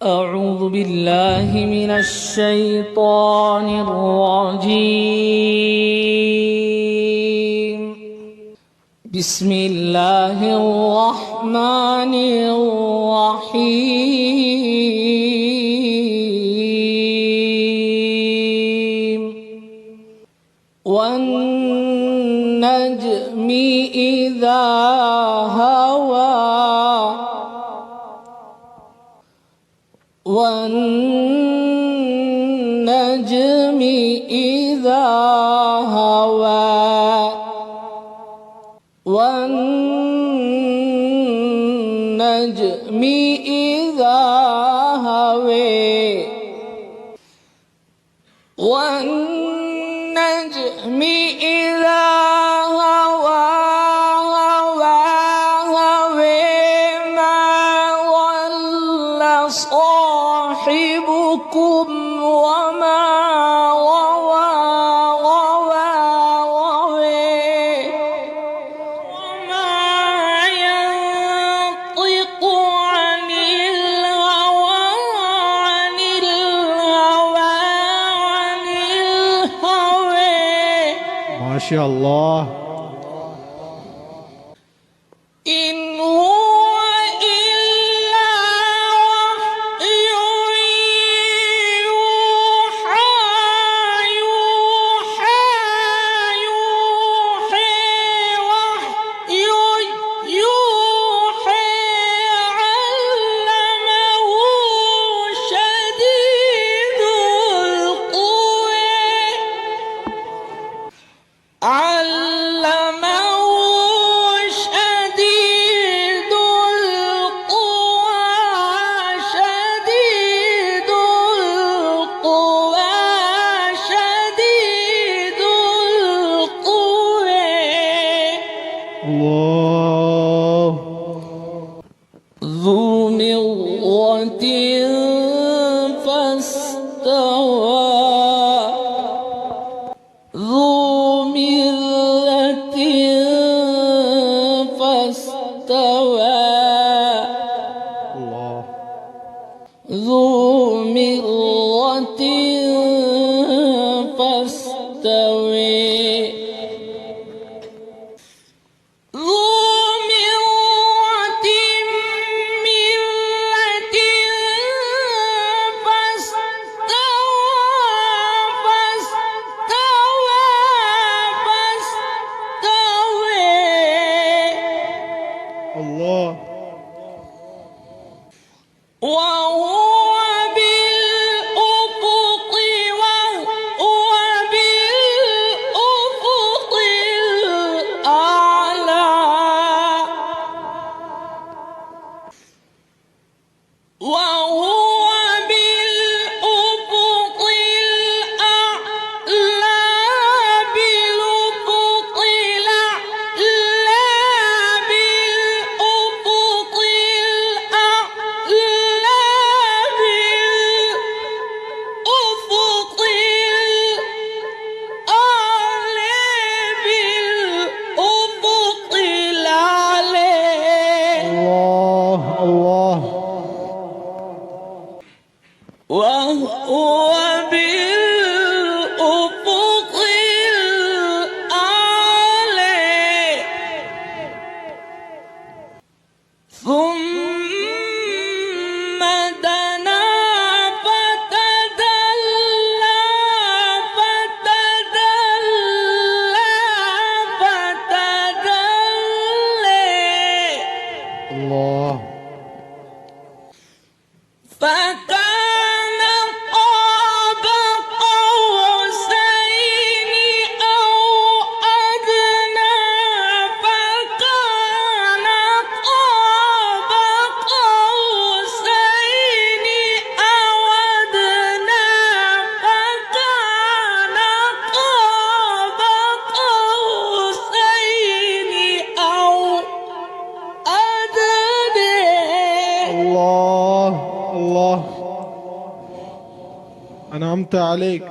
أعوذ بالله من الشيطان الرجيم. بسم الله الرحمن الرحيم. والنجم إذا هوى والنجم إذا هوى والنجم إذا هوى والنجم إذا هوى ما ضل صاحبكم وما غوى وما ينطق عن الهوى ما شاء الله. إن هو إلا وحي يوحى علمه شديد القوى الله. ذو مرة فاستوى ذو مرة فاستوى الله. ذو مرة فاستوى الله. وهو بالأفق الأعلى وهو بالأفق الأعلى بالأفق الأعلى بالأفق الأعلى بالأفق الأعلى الله. الله. وهو بالأفق الأعلى ثم دنا فتدلى الله. فكان قاب قوسين أو أدنى فكان قاب قوسين أو أدنى فكان قاب قوسين أو أدنى الله. الله. أنعمت عليك.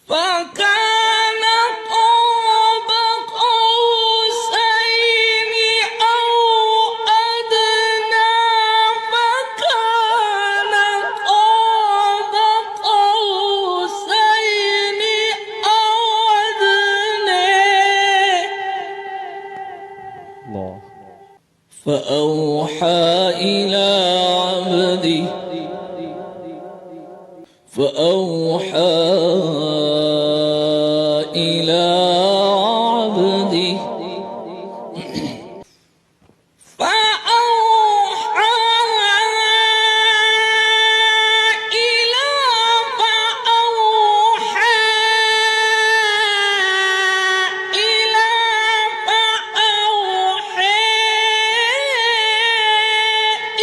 فكان قاب قوسين أو أدنى الله. فأوحى إلى عبده فأوحى إلى عبده فأوحى إلى فأوحى إلى فأوحى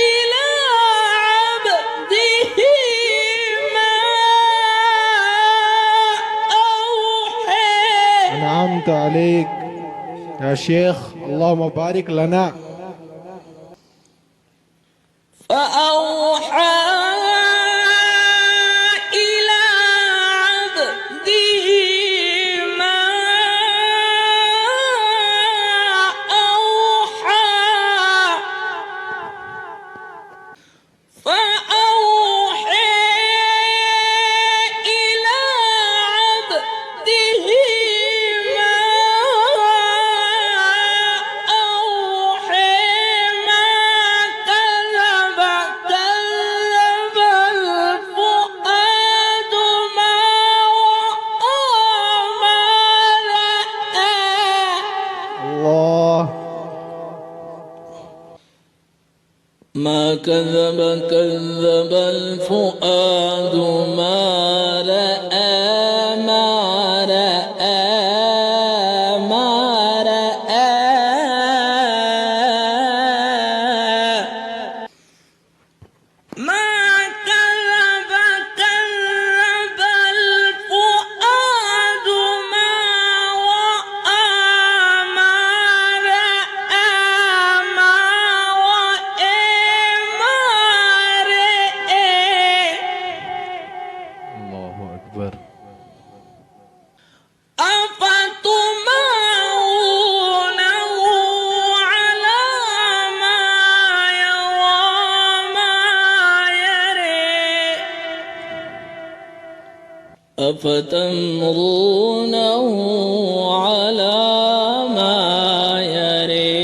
إلى عبده ما أوحى. أنعمت عليك يا شيخ، اللهم بارك لنا. فأوحى إلى عبده ما أوحى فأوحى إلى عبده ما أوحى ما كذب الفؤاد ما رأى. الله. ما كذب الفؤاد ما رأى ما رأى ما رأى. ما كذب الفؤاد ما رأى ما رأى ما رأى ما رأى. الله أكبر. أفتمارونه على ما يرى ما يرى. أفتمرونه على ما يرى